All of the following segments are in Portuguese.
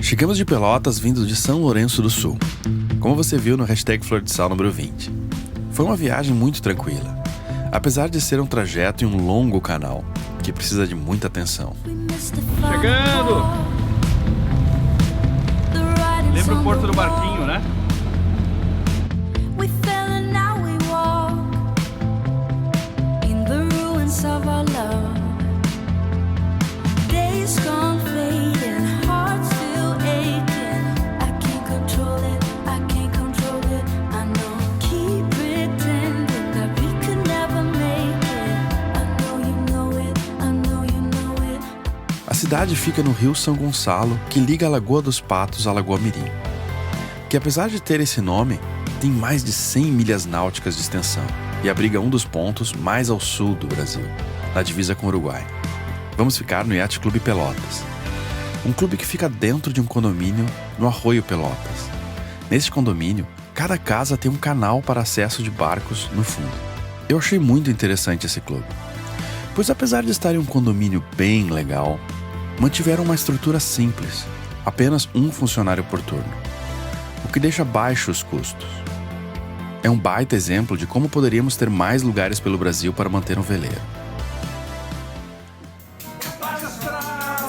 Chegamos de Pelotas vindo de São Lourenço do Sul, como você viu no hashtag Flor de Sal número 20. Foi uma viagem muito tranquila, apesar de ser um trajeto em um longo canal, que precisa de muita atenção. Chegando! Lembra o Porto do Barquinho, né? A cidade fica no Rio São Gonçalo, que liga a Lagoa dos Patos à Lagoa Mirim, que apesar de ter esse nome, tem mais de 100 milhas náuticas de extensão e abriga um dos pontos mais ao sul do Brasil, na divisa com o Uruguai. Vamos ficar no Yacht Clube Pelotas, um clube que fica dentro de um condomínio no Arroio Pelotas. Nesse condomínio, cada casa tem um canal para acesso de barcos no fundo. Eu achei muito interessante esse clube, pois apesar de estar em um condomínio bem legal, mantiveram uma estrutura simples, apenas um funcionário por turno, o que deixa baixos os custos. É um baita exemplo de como poderíamos ter mais lugares pelo Brasil para manter um veleiro.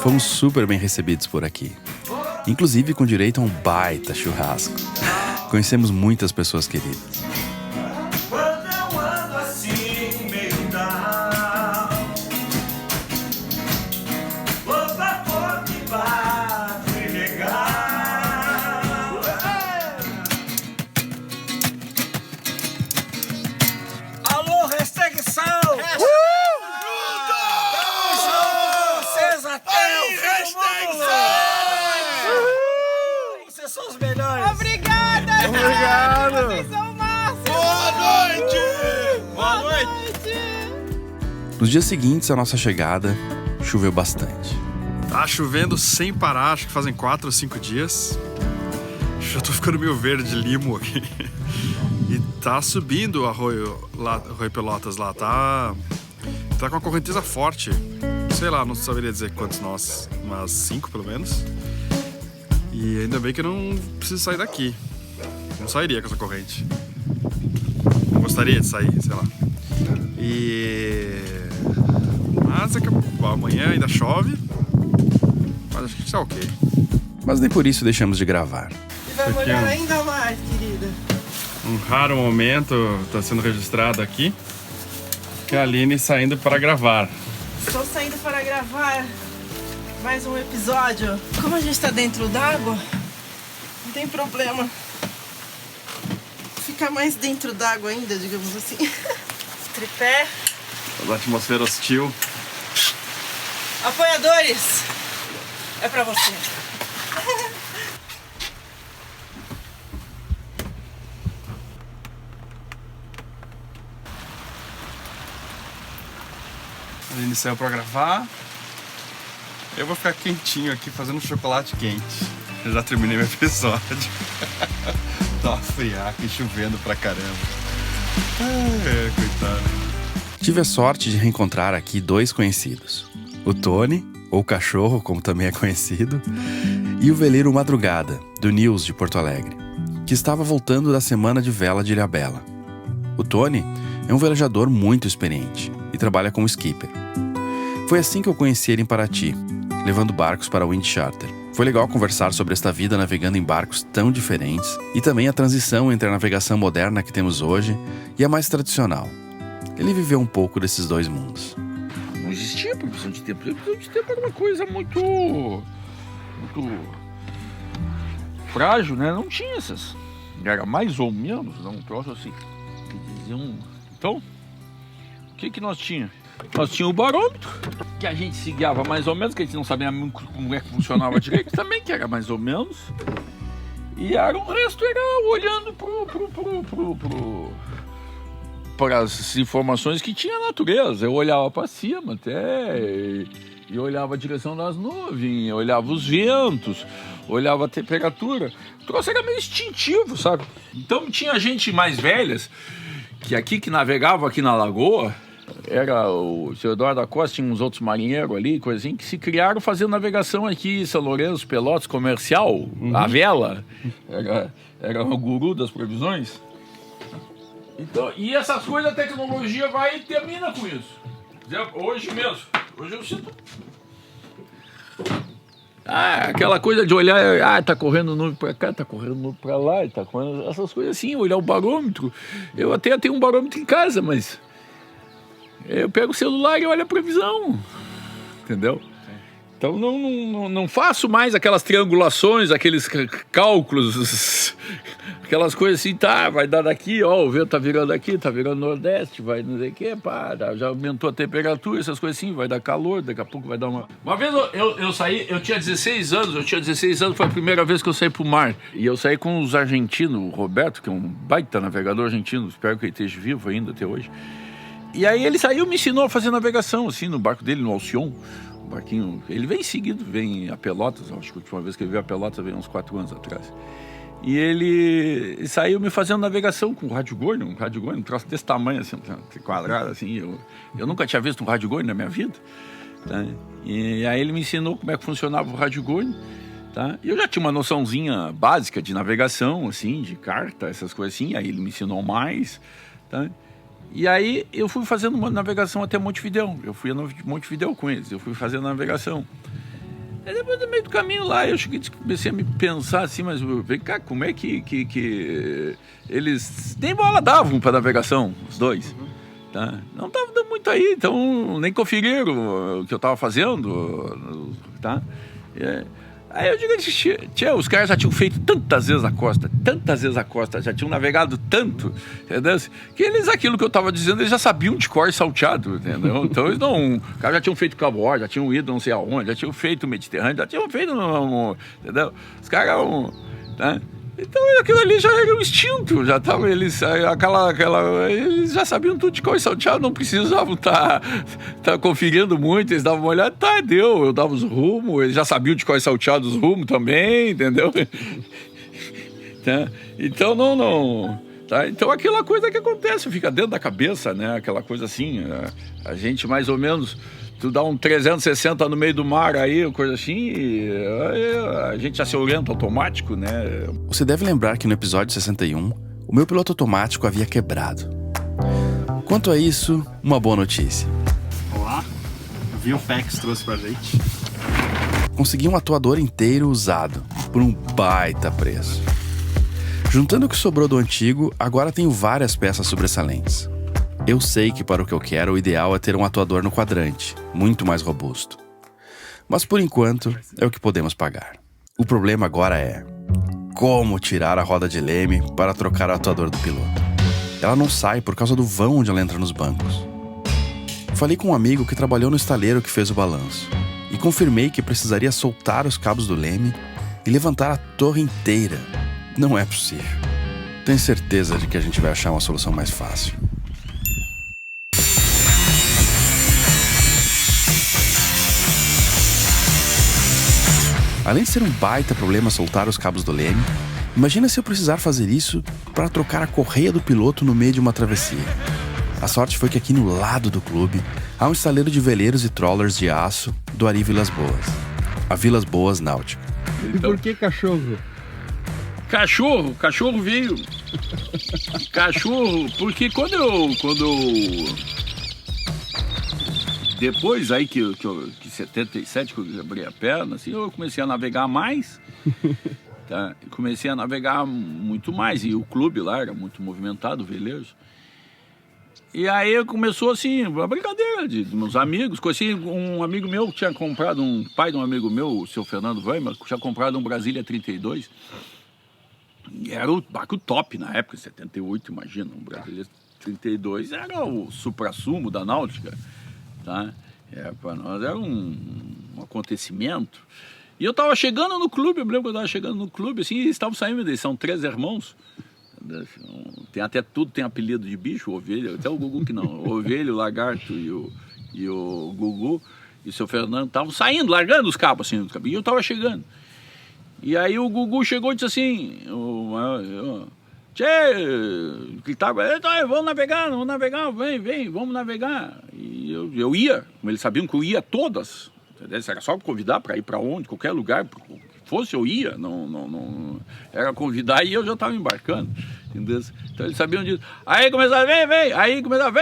Fomos super bem recebidos por aqui, inclusive com direito a um baita churrasco. Conhecemos muitas pessoas queridas. Obrigado! Vocês são o máximo! Boa noite! Boa noite! Nos dias seguintes à nossa chegada, choveu bastante. Tá chovendo sem parar, acho que fazem 4 ou 5 dias. Já tô ficando meio verde limo aqui. E tá subindo o Arroio Pelotas lá, tá com uma correnteza forte. Sei lá, não saberia dizer quantos nós, mas 5 pelo menos. E ainda bem que eu não preciso sair daqui. Não sairia com essa corrente. Não gostaria de sair, sei lá. Mas amanhã ainda chove. Mas acho que tá ok. Mas nem por isso deixamos de gravar. E vai molhar ainda mais, querida. Um raro momento está sendo registrado aqui. Que a Aline saindo para gravar. Estou saindo para gravar mais um episódio. Como a gente está dentro d'água, não tem problema ficar mais dentro d'água ainda, digamos assim. Tripé. A atmosfera hostil. Apoiadores, é pra você. A Aline saiu para gravar. Eu vou ficar quentinho aqui fazendo um chocolate quente. Eu já terminei meu episódio. Tá friaca e chovendo pra caramba. Coitado. Tive a sorte de reencontrar aqui 2 conhecidos. O Tony, ou Cachorro, como também é conhecido, e o veleiro Madrugada, do Nils de Porto Alegre, que estava voltando da semana de vela de Ilhabela. O Tony é um velejador muito experiente e trabalha como skipper. Foi assim que eu conheci ele em Paraty, levando barcos para o Wind Charter. Foi legal conversar sobre esta vida navegando em barcos tão diferentes e também a transição entre a navegação moderna que temos hoje e a mais tradicional. Ele viveu um pouco desses 2 mundos. Não existia previsão de tempo. Previsão de tempo era uma coisa muito frágil, né? Não tinha essas. Era mais ou menos, um troço assim. Que diziam. Então, o que nós tínhamos? Nós tínhamos o barômetro, que a gente se guiava mais ou menos, que a gente não sabia como é que funcionava direito, também que era mais ou menos. E o resto era olhando para as informações que tinha a natureza. Eu olhava para cima até, e olhava a direção das nuvens, olhava os ventos, olhava a temperatura. O troço era meio instintivo, sabe? Então tinha gente mais velhas, que navegava aqui na lagoa, era o seu Eduardo da Costa, tinha uns outros marinheiros ali, coisa assim, que se criaram fazendo navegação aqui, São Lourenço, Pelotas, comercial, a vela, era o guru das previsões. Então, e essas coisas, a tecnologia vai e termina com isso. Hoje mesmo, hoje eu sinto... aquela coisa de olhar, tá correndo nuvem pra cá, tá correndo nuvem pra lá, tá correndo... Essas coisas assim, olhar o barômetro. Eu até tenho um barômetro em casa, mas... Eu pego o celular e olho a previsão, entendeu? Então não faço mais aquelas triangulações, aqueles cálculos, aquelas coisas assim, vai dar daqui, ó, o vento tá virando aqui, tá virando nordeste, vai não sei o que, já aumentou a temperatura, essas coisas assim, vai dar calor, daqui a pouco vai dar uma... Uma vez eu saí, eu tinha 16 anos, foi a primeira vez que eu saí pro mar, e eu saí com os argentinos, o Roberto, que é um baita navegador argentino, espero que ele esteja vivo ainda até hoje. E aí ele saiu e me ensinou a fazer navegação, assim, no barco dele, no Alcyon. O barquinho, ele vem seguido, vem a Pelotas, acho que a última vez que ele veio a Pelotas veio uns 4 anos atrás. E ele saiu me fazendo navegação com um rádio-gorne, um troço desse tamanho, assim, quadrado, assim. Eu nunca tinha visto um rádio-gorne na minha vida, tá? E aí ele me ensinou como é que funcionava o rádio-gorne, tá? E eu já tinha uma noçãozinha básica de navegação, assim, de carta, essas coisas assim, aí ele me ensinou mais, tá? E aí eu fui fazendo uma navegação até Montevidéu. Eu fui a Montevidéu com eles, eu fui fazendo navegação. Aí depois, no meio do caminho lá, eu comecei a me pensar assim, mas vem cá, como é que eles nem bola davam para navegação, os dois. Tá? Não estava dando muito aí, então nem conferiram o que eu estava fazendo. Tá? Aí eu digo, tia, os caras já tinham feito tantas vezes a costa, já tinham navegado tanto, entendeu? Que eles, aquilo que eu estava dizendo, eles já sabiam de cor e salteado, entendeu? Então eles os caras já tinham feito Cabo Horn, já tinham ido não sei aonde, já tinham feito o Mediterrâneo, já tinham feito, entendeu? Os caras, tá? Então aquilo ali já era um instinto, já tava, eles já sabiam tudo de cor e salteado, não precisavam tá conferindo muito, eles davam uma olhada, eu dava os rumos, eles já sabiam de cor e salteado os rumos também, entendeu? Tá? Então tá? Então aquela coisa que acontece, fica dentro da cabeça, né? Aquela coisa assim, a gente mais ou menos... Tu dá um 360 no meio do mar aí, coisa assim, e a gente já se orienta automático, né? Você deve lembrar que no episódio 61, o meu piloto automático havia quebrado. Quanto a isso, uma boa notícia. Olá, eu vi o Fex trouxe pra gente. Consegui um atuador inteiro usado, por um baita preço. Juntando o que sobrou do antigo, agora tenho várias peças sobressalentes. Eu sei que para o que eu quero, o ideal é ter um atuador no quadrante, muito mais robusto. Mas por enquanto, é o que podemos pagar. O problema agora é como tirar a roda de leme para trocar o atuador do piloto. Ela não sai por causa do vão onde ela entra nos bancos. Falei com um amigo que trabalhou no estaleiro que fez o balanço e confirmei que precisaria soltar os cabos do leme e levantar a torre inteira. Não é possível. Tenho certeza de que a gente vai achar uma solução mais fácil. Além de ser um baita problema soltar os cabos do leme, imagina se eu precisar fazer isso para trocar a correia do piloto no meio de uma travessia. A sorte foi que aqui no lado do clube há um estaleiro de veleiros e trollers de aço do Ari Vilas Boas, a Vilas Boas Náutica. E por que cachorro? Cachorro veio. Cachorro, porque quando eu depois aí que 77 que eu abri a perna, assim, eu comecei a navegar mais, tá? Comecei a navegar muito mais, e o clube lá era muito movimentado, veleiros. E aí começou assim, uma brincadeira de meus amigos, conheci um amigo meu que tinha comprado, um pai de um amigo meu, o seu Fernando Weimar, que tinha comprado um Brasília 32, e era o barco top na época, 78, imagina, um Brasília 32 era o suprassumo da náutica. Tá? Para nós era um acontecimento. E eu estava chegando no clube, eu me lembro que eu estava chegando no clube, assim, e estavam saindo, eles são 3 irmãos. Tem até tudo, tem apelido de bicho, ovelha, até o Gugu que não. O ovelho, o lagarto e o Gugu e o seu Fernando estavam saindo, largando os cabos, assim, e eu estava chegando. E aí o Gugu chegou e disse assim, gritava, vamos navegar, vem, vamos navegar. E eu ia, como eles sabiam que eu ia todas, entendeu? Era só convidar para ir para onde, qualquer lugar, fosse eu ia, não era convidar e eu já estava embarcando, entendeu? Então eles sabiam disso. Aí começava, vem, aí começava,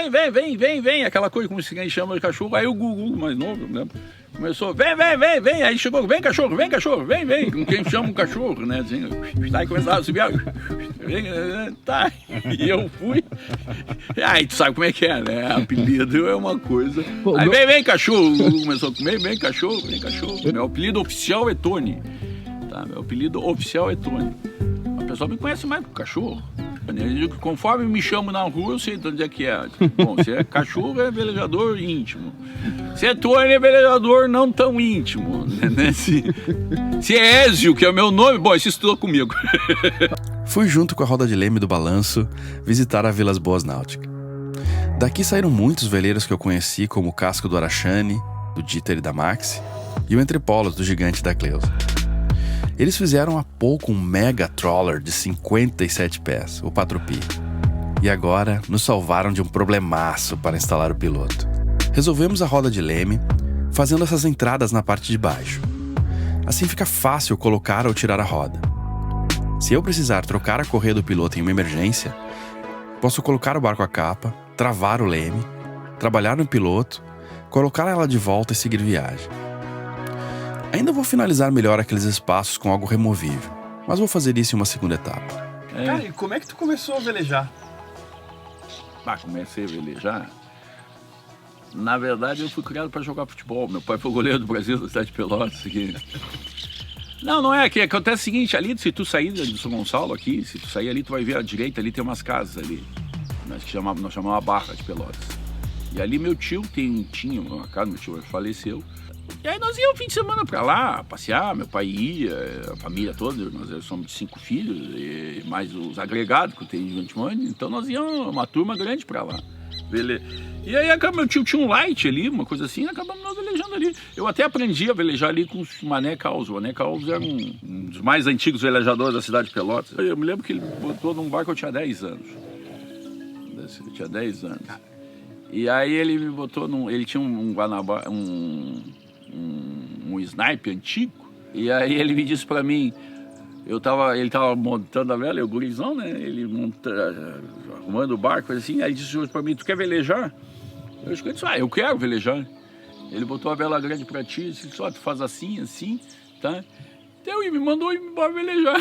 vem, aquela coisa como se chama de cachorro. Aí o Gugu, mais novo, né? Começou, vem, aí chegou, vem cachorro, vem, com quem chama um cachorro, né? Assim, aí começava a subir, tá, e eu fui. Aí tu sabe como é que é, né? Apelido é uma coisa. Aí vem, cachorro, o Gugu começou a comer, vem, cachorro. Meu apelido oficial é Tony. Tá, meu apelido oficial é Tony. A pessoa me conhece mais que o cachorro. Eu digo que conforme me chamo na rua, eu sei de onde é que é. Bom, se é cachorro, é velejador íntimo. Se é Tony, é velejador não tão íntimo. Né? Se é Ézio, que é o meu nome, bom, esse estudou comigo. Fui junto com a roda de leme do balanço visitar a Vilas Boas Náutica. Daqui saíram muitos veleiros que eu conheci, como o Casco do Arachane, do Dieter e da Maxi, e o Entrepolos do Gigante da Cleusa. Eles fizeram há pouco um mega trawler de 57 pés, o Patropi. E agora nos salvaram de um problemaço para instalar o piloto. Resolvemos a roda de leme, fazendo essas entradas na parte de baixo. Assim fica fácil colocar ou tirar a roda. Se eu precisar trocar a correia do piloto em uma emergência, posso colocar o barco à capa, travar o leme, trabalhar no piloto, colocar ela de volta e seguir viagem. Ainda vou finalizar melhor aqueles espaços com algo removível, mas vou fazer isso em uma segunda etapa. Cara, e como é que tu começou a velejar? Comecei a velejar. Na verdade, eu fui criado para jogar futebol. Meu pai foi goleiro do Brasil, da cidade de Pelotas. Aqui. Não é. Que acontece o seguinte, ali, se tu sair de São Gonçalo aqui, se tu sair ali, tu vai ver à direita, ali tem umas casas ali. Nós chamamos a Barra de Pelotas. E ali meu tio tinha uma casa, meu tio faleceu. E aí nós íamos fim de semana pra lá, passear, meu pai ia, a família toda, nós somos 5 filhos, e mais os agregados que eu tenho de 21 anos, então nós íamos uma turma grande pra lá. E aí meu tio tinha um light ali, uma coisa assim, e acabamos nós velejando ali. Eu até aprendi a velejar ali com o Mané Caos. O Mané Caos era um dos mais antigos velejadores da cidade de Pelotas. Eu me lembro que ele botou num barco, eu tinha 10 anos. Eu tinha 10 anos. E aí ele me botou ele tinha um Guanabara, um snipe antigo, e aí ele me disse pra mim, ele tava montando a vela, eu gurizão, né, ele arrumando o barco, assim, aí ele disse pra mim, tu quer velejar? Eu disse, eu quero velejar. Ele botou a vela grande pra ti, disse, só tu faz assim, tá? Então ele me mandou ir embora velejar.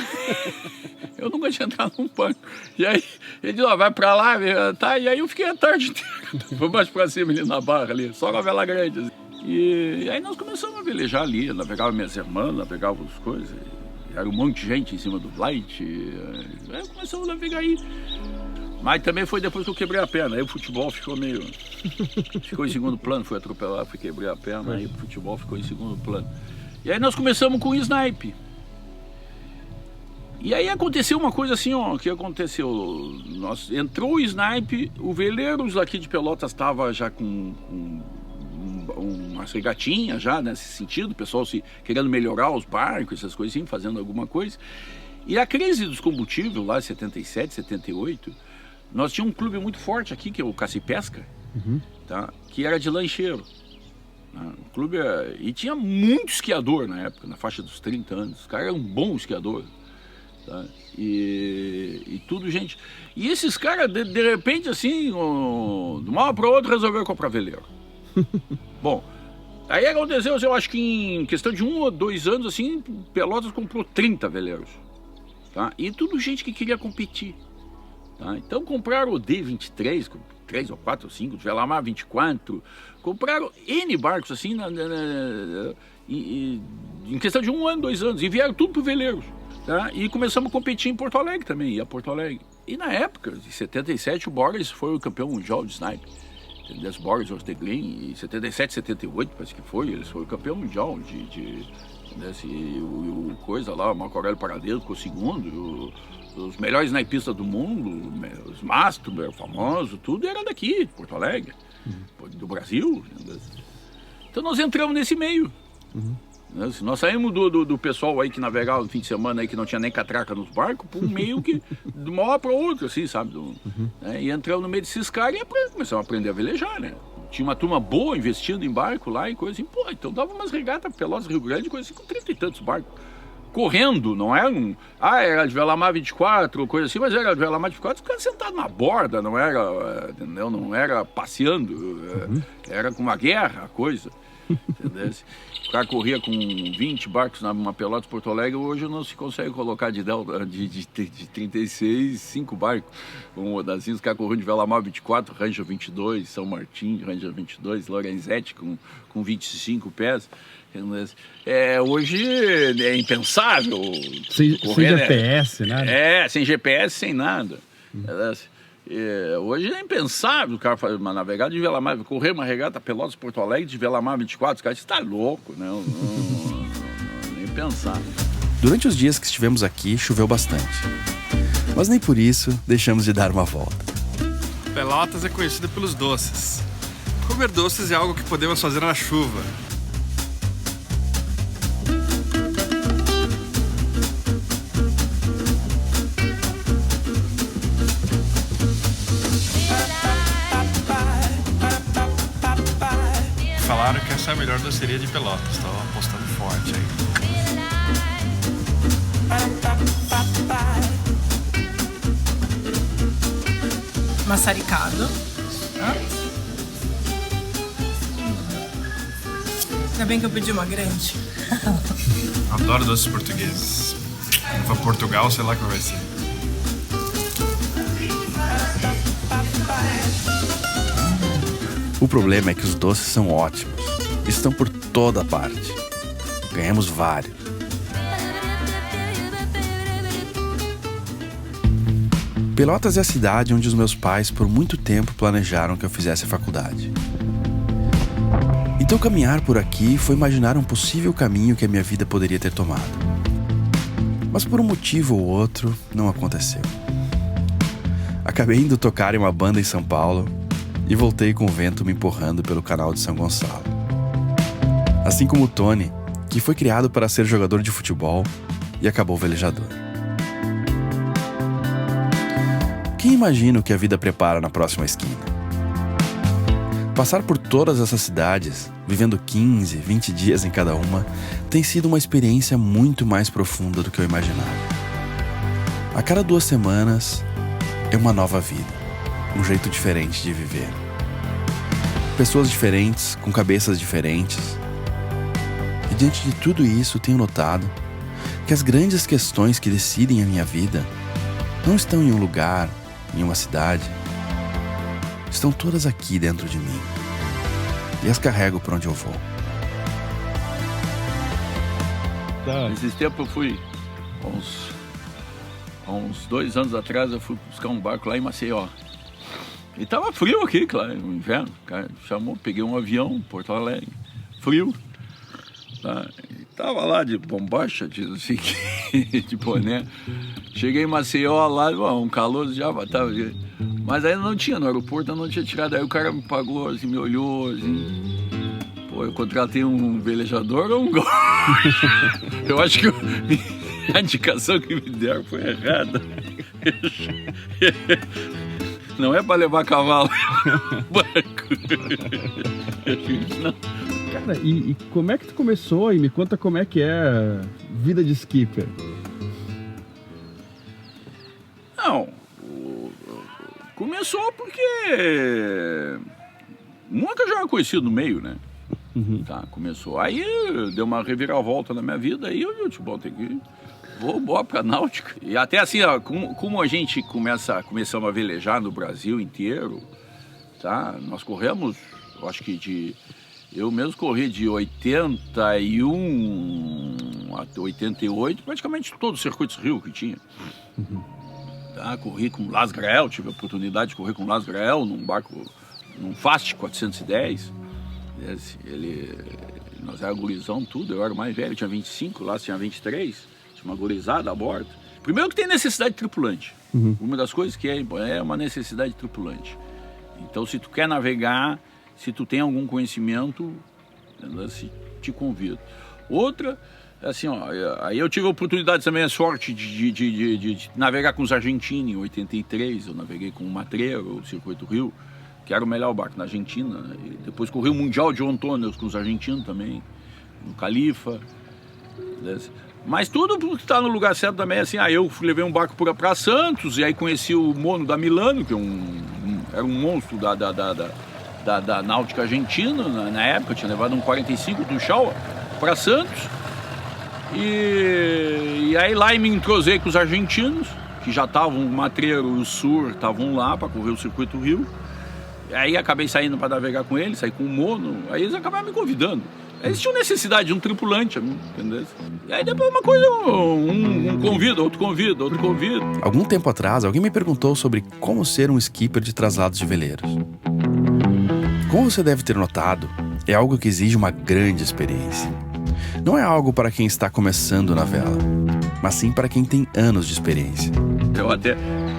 Eu nunca tinha entrado num barco. E aí ele disse, vai pra lá, tá? E aí eu fiquei a tarde inteira, vou mais pra cima ali na barra, ali, só com a vela grande, assim. E aí nós começamos a velejar ali, navegava minhas irmãs, navegava as coisas, era um monte de gente em cima do light, aí começamos a navegar aí. Mas também foi depois que eu quebrei a perna, aí o futebol ficou em segundo plano, fui atropelado, fui quebrar a perna, aí o futebol ficou em segundo plano. E aí nós começamos com o snipe. E aí aconteceu uma coisa assim, que aconteceu, entrou o snipe, o Veleiros aqui de Pelotas estava já com umas regatinhas já nesse sentido, o pessoal querendo melhorar os barcos, essas coisas assim, fazendo alguma coisa. E a crise dos combustíveis lá, 77, 78, nós tínhamos um clube muito forte aqui, que é o Cacipesca, tá? Que era de lancheiro. O clube e tinha muito esquiador na época, na faixa dos 30 anos. Os caras eram bons esquiadores. Tá? E tudo, gente. E esses caras, de repente, assim, de uma hora para outra, resolveram comprar veleiro. Bom, aí aconteceu, eu acho que em questão de 1 ou 2 anos, assim, Pelotas comprou 30 veleiros. Tá? E tudo gente que queria competir. Tá? Então compraram o D23, 3 ou 4 ou 5, Velamar 24, compraram N barcos assim, em questão de 1 ano, 2 anos, e vieram tudo para Veleiros. Tá? E começamos a competir em Porto Alegre também, ia a Porto Alegre. E na época, em 77, o Boris foi o campeão mundial de snipe. Das Boris Orteglin, em 77, 78, parece que foi, eles foram o campeão mundial o coisa lá, o Marco Aurélio Paradeiro ficou segundo, os melhores snipistas do mundo, os Mastro, famoso, tudo era daqui, de Porto Alegre, do Brasil. Então nós entramos nesse meio. Nós saímos do pessoal aí que navegava no fim de semana aí, que não tinha nem catraca nos barcos, por um meio que de uma hora para outra, assim, sabe? Né? E entramos no meio desses caras e começamos a aprender a velejar, né? Tinha uma turma boa investindo em barco lá e coisa assim. Pô, então dava umas regatas Pelotas, Rio Grande, coisa assim, com 30 e tantos barcos. Correndo, não era era de Velamar 24 ou coisa assim, mas era de Velamar 24, os caras sentados na borda, não era, entendeu? Não era passeando, era com uma guerra a coisa, entendeu? O cara corria com 20 barcos numa Pelotas Porto Alegre, hoje não se consegue colocar de 36, 5 barcos. Assim, os caras corriam de Velamar 24, Ranger 22, São Martim, Ranger 22, Lorenzetti com 25 pés. Hoje é impensável. Sem GPS, né? Sem GPS, sem nada. Hoje é impensável o cara fazer uma navegada de Velamar, correr uma regata Pelotas Porto Alegre de Velamar 24, os caras estão loucos, né? Nem pensar. Durante os dias que estivemos aqui, choveu bastante. Mas nem por isso deixamos de dar uma volta. Pelotas é conhecida pelos doces. Comer doces é algo que podemos fazer na chuva. Falaram que essa é a melhor doceria de Pelotas, estão apostando forte aí. Maçaricado. Ainda bem que eu pedi uma grande. Adoro doces portugueses. Quando for Portugal, sei lá o que vai ser. O problema é que os doces são ótimos. Estão por toda parte. Ganhamos vários. Pelotas é a cidade onde os meus pais por muito tempo planejaram que eu fizesse a faculdade. Então caminhar por aqui foi imaginar um possível caminho que a minha vida poderia ter tomado. Mas por um motivo ou outro, não aconteceu. Acabei indo tocar em uma banda em São Paulo e voltei com o vento me empurrando pelo canal de São Gonçalo. Assim como o Tony, que foi criado para ser jogador de futebol e acabou velejador. Quem imagina o que a vida prepara na próxima esquina? Passar por todas essas cidades, vivendo 15, 20 dias em cada uma, tem sido uma experiência muito mais profunda do que eu imaginava. A cada 2 semanas é uma nova vida. Um jeito diferente de viver. Pessoas diferentes, com cabeças diferentes. E diante de tudo isso, tenho notado que as grandes questões que decidem a minha vida não estão em um lugar, em uma cidade. Estão todas aqui dentro de mim. E as carrego por onde eu vou. Nesses tempos eu fui, há uns 2 anos atrás, eu fui buscar um barco lá em Maceió. E tava frio aqui, claro, no inverno. O cara chamou, peguei um avião, Porto Alegre, frio. Tá? E tava lá de bombacha, assim, de boné. Cheguei em Maceió lá, um calor já tava. Mas aí não tinha, no aeroporto eu não tinha tirado. Aí o cara me pagou, assim, me olhou, assim. Pô, eu contratei um velejador ou um gaúcho? Eu acho que a indicação que me deram foi errada. Não é para levar cavalo, barco. Não. Cara, e como é que tu começou? E me conta como é que é vida de skipper. Não, começou porque nunca já era conhecido no meio, né? Tá, começou. Aí deu uma reviravolta na minha vida, aí eu disse, bom, tem que... Vou embora pra náutica. E até assim, ó, como a gente começamos a velejar no Brasil inteiro, tá? Nós corremos, eu acho que eu mesmo corri de 81 a 88, praticamente todos os circuitos Rio que tinha. Tá? Corri com Las Grael, tive a oportunidade de correr com Las Grael num barco, num Fast 410. Nós era gurizão tudo, eu era o mais velho, tinha 25, lá tinha 23. Uma gurizada a bordo. Primeiro que tem necessidade de tripulante. Uma das coisas que é uma necessidade de tripulante. Então, se tu quer navegar, se tu tem algum conhecimento, te convido. Outra, assim, ó, aí eu tive a oportunidade também, a sorte de navegar com os argentinos. Em 83 eu naveguei com o Matreiro, o Circuito Rio, que era o melhor barco na Argentina, né? E depois corri o Mundial de Antônios com os argentinos também, no Califa. Mas tudo porque está no lugar certo também, assim, eu levei um barco para Santos, e aí conheci o Mono da Milano, que era um monstro da náutica argentina, na época, tinha levado um 45 do Shaw para Santos, e aí lá eu me entrosei com os argentinos, que já estavam, o Matreiro e o Sur estavam lá para correr o Circuito Rio, e aí acabei saindo para navegar com eles, saí com o Mono, aí eles acabaram me convidando. Eles tinham necessidade de um tripulante, entendeu? E aí depois uma coisa, um convida, outro convida, outro convida. Algum tempo atrás, alguém me perguntou sobre como ser um skipper de traslados de veleiros. Como você deve ter notado, é algo que exige uma grande experiência. Não é algo para quem está começando na vela, mas sim para quem tem anos de experiência.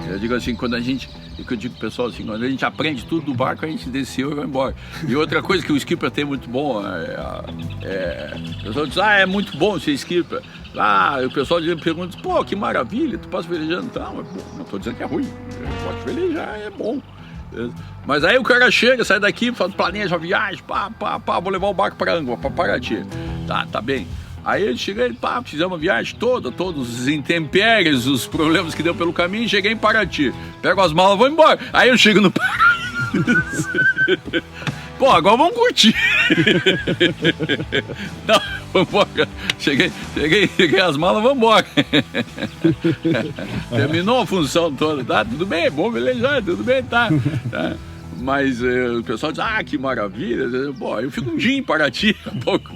Eu digo assim, quando a gente, eu digo pro pessoal assim, quando a gente aprende tudo do barco, a gente desceu e vai embora. E outra coisa que o skipper tem muito bom, o pessoal diz, é muito bom ser skipper. O pessoal pergunta, pô, que maravilha, tu passa velejando. Não estou dizendo que é ruim, pode velejar, é bom. Mas aí o cara chega, sai daqui, planeja a viagem, vou levar o barco para Angola, para Paraty. Tá bem. Aí ele chega e fizemos a viagem toda, todos os intempéries, os problemas que deu pelo caminho, cheguei em Paraty. Pego as malas, vou embora. Aí eu chego no Paraty. Pô, agora vamos curtir. Não, vamos embora. Cheguei as malas, vamos embora. Terminou a função toda, tá? Tudo bem, bom velejar, tudo bem, tá. Mas o pessoal diz, que maravilha. Pô, eu fico um dia em Paraty um pouco.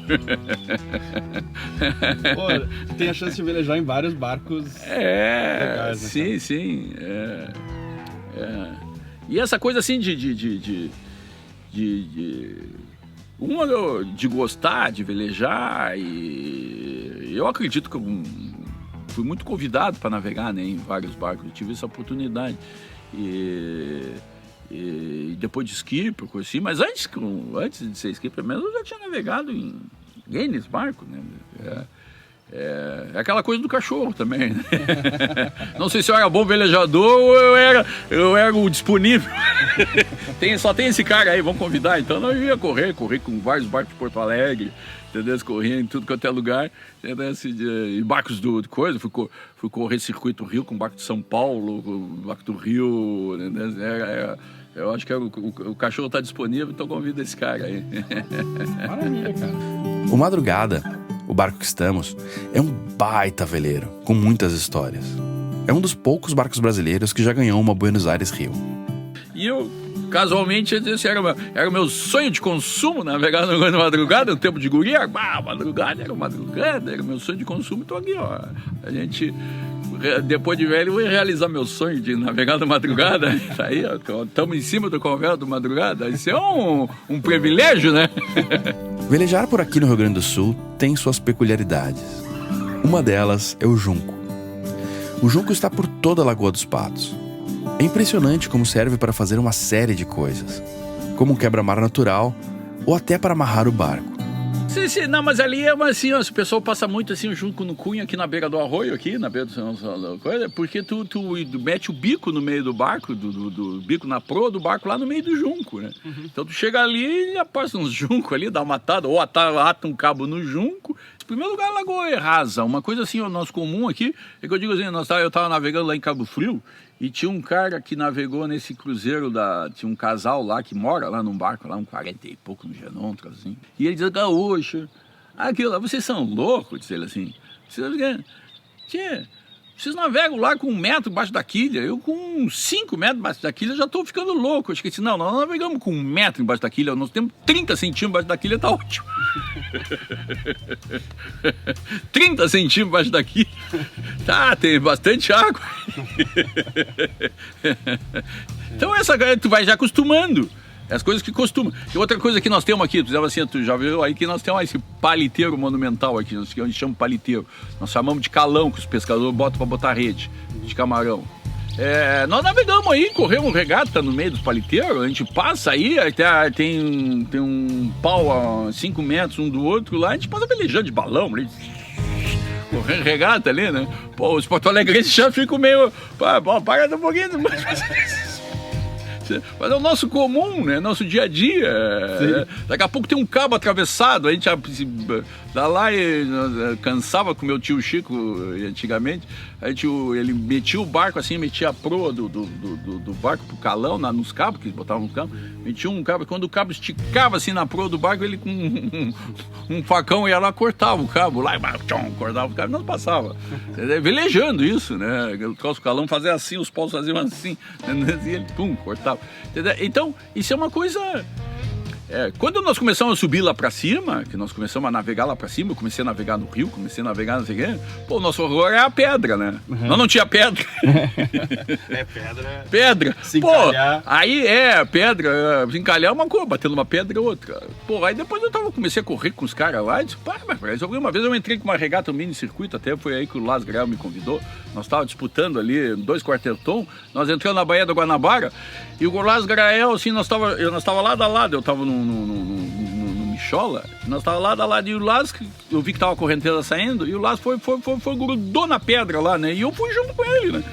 Pô, tem a chance de velejar em vários barcos legais, né, sim. E essa coisa assim de gostar de velejar, e eu acredito que eu fui muito convidado para navegar, né, em vários barcos, eu tive essa oportunidade. E depois de skipper, coisa assim, mas antes de ser skipper mesmo, eu já tinha navegado em N barcos, né? É aquela coisa do cachorro também, né? Não sei se eu era bom velejador ou eu era o disponível. Só tem esse cara aí, vamos convidar. Então eu ia corri com vários barcos de Porto Alegre, entendeu? Corria em tudo quanto é lugar, e barcos de coisa, fui correr Circuito Rio com barco de São Paulo, com barco do Rio, entendeu? Eu acho que o cachorro está disponível, então convida esse cara aí. Maravilha, cara. O Madrugada, o barco que estamos, é um baita veleiro, com muitas histórias. É um dos poucos barcos brasileiros que já ganhou uma Buenos Aires Rio. E eu, casualmente, esse era o meu sonho de consumo, navegar no Madrugada, no tempo de guria. Madrugada, era o meu sonho de consumo. Então aqui, ó, a gente, depois de velho, eu ia realizar meu sonho de navegar no Madrugada. Aí, ó, estamos em cima do convés do Madrugada. Isso é um privilégio, né? Velejar por aqui no Rio Grande do Sul tem suas peculiaridades. Uma delas é o junco. O junco está por toda a Lagoa dos Patos. É impressionante como serve para fazer uma série de coisas, como um quebra-mar natural ou até para amarrar o barco. Sim, não, mas ali é assim, ó, o pessoal passa muito assim o junco no cunho aqui na beira do arroio, aqui na beira do coisa, porque tu mete o bico no meio do barco, do bico na proa do barco lá no meio do junco, né? Uhum. Então tu chega ali e passa uns juncos ali, dá uma atada, ou ata um cabo no junco. Em primeiro lugar, a lagoa é rasa. Uma coisa assim, o nosso comum aqui, é que eu digo assim, eu tava navegando lá em Cabo Frio, e tinha um cara que navegou nesse cruzeiro, tinha um casal lá que mora lá num barco, lá um 40 e pouco no Genontra, assim. E ele dizia, gaúcho, aquilo, vocês são loucos, disse ele assim. Vocês navegam lá com 1 metro embaixo da quilha, eu com 5 metros embaixo da quilha já estou ficando louco. Eu esqueci, não, nós navegamos com 1 metro embaixo da quilha, nós temos 30 centímetros embaixo da quilha, tá ótimo. 30 centímetros embaixo da quilha, tá, tem bastante água. Então essa galera, tu vai já acostumando. As coisas que costumam. E outra coisa que nós temos aqui, tu já viu aí que nós temos esse paliteiro monumental aqui, que a gente chama paliteiro. Nós chamamos de calão, que os pescadores botam para botar rede de camarão. Nós navegamos aí, corremos regata no meio dos paliteiros, a gente passa aí tem um pau a 5 metros um do outro lá, a gente passa velejando de balão, correndo regata ali, né? Pô, os Porto Alegrenses já ficam meio... Para um pouquinho... Mas é o nosso comum, né? Nosso dia a dia. Daqui a pouco tem um cabo atravessado, a gente dá lá e cansava com meu tio Chico antigamente. Ele metia o barco assim, metia a proa do barco pro calão, nos cabos, que eles botavam no cabo, metia um cabo, quando o cabo esticava assim na proa do barco, ele com um facão ia lá, cortava o cabo lá, cortava o cabo e não passava. Velejando isso, né? O calão fazia assim, os paus faziam assim, e ele cortava. Então, isso é uma coisa... quando nós começamos a subir lá pra cima, que nós começamos a navegar lá pra cima, eu comecei a navegar no rio, comecei a navegar no Figueiredo, o nosso horror é a pedra, né? Uhum. Nós não tinha pedra. Pedra. Pedra. Se encalhar. Aí pedra, se encalhar uma coisa, batendo uma pedra outra. Aí depois comecei a correr com os caras lá e disse, mas uma vez eu entrei com uma regata, um mini circuito, até foi aí que o Las Grael me convidou. Nós estávamos disputando ali 2 quartetons, nós entramos na Baía da Guanabara e o Las Grael, assim, nós estava lado a lado, eu estava no Michola, nós estávamos lado a lado e o Las, eu vi que estava a correnteza saindo e o Las foi grudou na pedra lá, né? E eu fui junto com ele, né?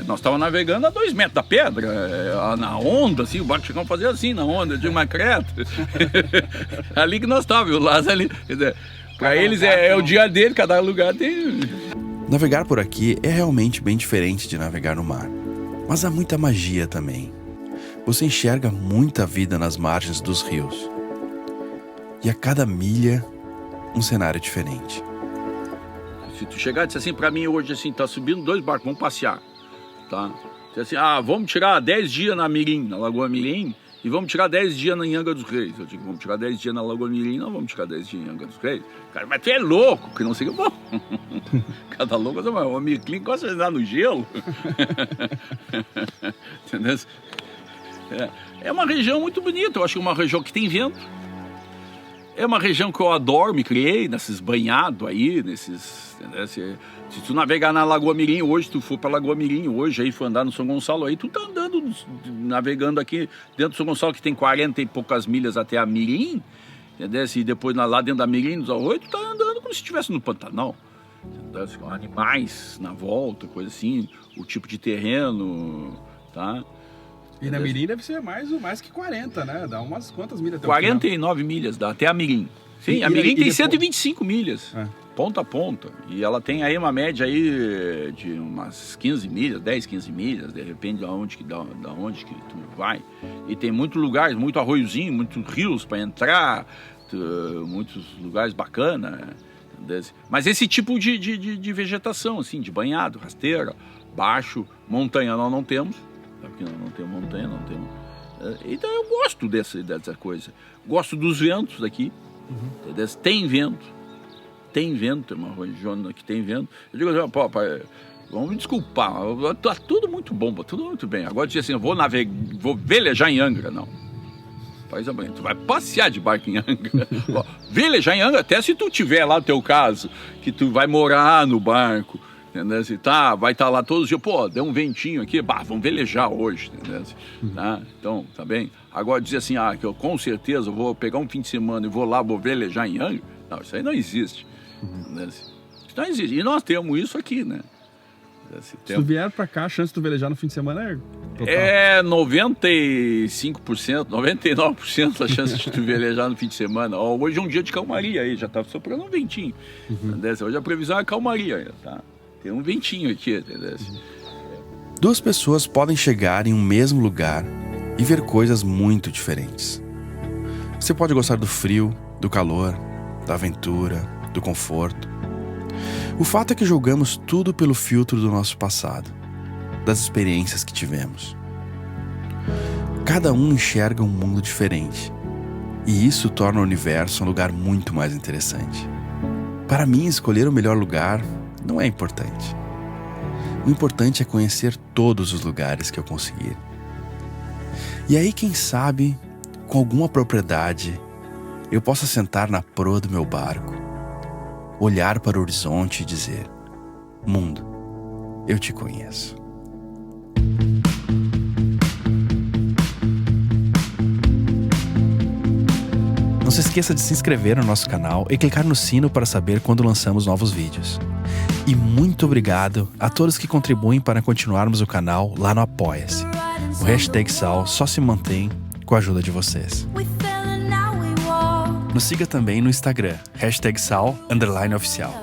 Nós estávamos navegando a 2 metros da pedra, na onda, assim, o barco chegou a fazer assim, na onda, de uma creta. Ali que nós estávamos, o Las ali. Quer dizer, para eles é o dia dele, cada lugar tem... Navegar por aqui é realmente bem diferente de navegar no mar. Mas há muita magia também. Você enxerga muita vida nas margens dos rios. E a cada milha, um cenário diferente. Se tu chegar e disser assim, pra mim hoje assim, tá subindo 2 barcos, vamos passear, tá? Dizer assim, vamos tirar 10 dias na Mirim, na Lagoa Mirim, e vamos tirar 10 dias na Anhanga dos Reis. Eu digo, vamos tirar 10 dias na Lagoa Mirim, não vamos tirar 10 dias em Anhanga dos Reis. Cara, mas tu é louco, que não sei o que. Bom, cada louco, o Mirklin gosta de andar no gelo. Entendeu? É uma região muito bonita, eu acho que é uma região que tem vento. É uma região que eu adoro, me criei nesses banhados aí, se tu navegar na Lagoa Mirim hoje, tu for pra Lagoa Mirim hoje, aí for andar no São Gonçalo, aí tu tá andando, navegando aqui dentro do São Gonçalo, que tem 40 e poucas milhas até a Mirim, entendeu? E depois lá dentro da Mirim, nos arroios, tu tá andando como se estivesse no Pantanal. Com animais na volta, coisa assim, o tipo de terreno, tá? E na Mirim deve ser mais que 40, né? Dá umas quantas milhas até 49 milhas, dá até a Mirim. Sim, a Mirim tem 125 milhas, ponta a ponta. E ela tem aí uma média aí de umas 15 milhas, 10, 15 milhas, de repente da onde que tu vai. E tem muitos lugares, muito arroiozinho, muitos rios para entrar, muitos lugares bacanas. Mas esse tipo de vegetação, assim, de banhado, rasteira, baixo, montanha nós não temos. Porque não tem montanha, não tem... Então eu gosto dessa coisa. Gosto dos ventos aqui. Tem vento, é uma região que tem vento. Eu digo assim, pai, vamos me desculpar, tá tudo muito bom, tudo muito bem. Agora dizer assim, vou velejar em Angra, não. Tu vai passear de barco em Angra. Velejar em Angra, até se tu tiver lá o teu caso, que tu vai morar no barco, entendeu? Vai estar lá todos os dias, deu um ventinho aqui, vamos velejar hoje, entendeu? Tá? Então, tá bem? Agora dizer assim, que eu com certeza vou pegar um fim de semana e vou velejar em Angra, não, isso aí não existe. Isso não existe. E nós temos isso aqui, né? Se tu vier pra cá, a chance de tu velejar no fim de semana é total. É 95%, 99% a chance de tu velejar no fim de semana. Hoje é um dia de calmaria aí, já tá soprando um ventinho. Hoje a previsão é calmaria, tá? Tem um ventinho aqui, entendeu? 2 pessoas podem chegar em um mesmo lugar e ver coisas muito diferentes. Você pode gostar do frio, do calor, da aventura, do conforto. O fato é que julgamos tudo pelo filtro do nosso passado, das experiências que tivemos. Cada um enxerga um mundo diferente, e isso torna o universo um lugar muito mais interessante. Para mim, escolher o melhor lugar não é importante. O importante é conhecer todos os lugares que eu conseguir. E aí, quem sabe, com alguma propriedade, eu possa sentar na proa do meu barco, olhar para o horizonte e dizer: mundo, eu te conheço. esqueça de se inscrever no nosso canal e clicar no sino para saber quando lançamos novos vídeos. E muito obrigado a todos que contribuem para continuarmos o canal lá no Apoia-se. O Hashtag Sal só se mantém com a ajuda de vocês. Nos siga também no Instagram, #Sal_oficial.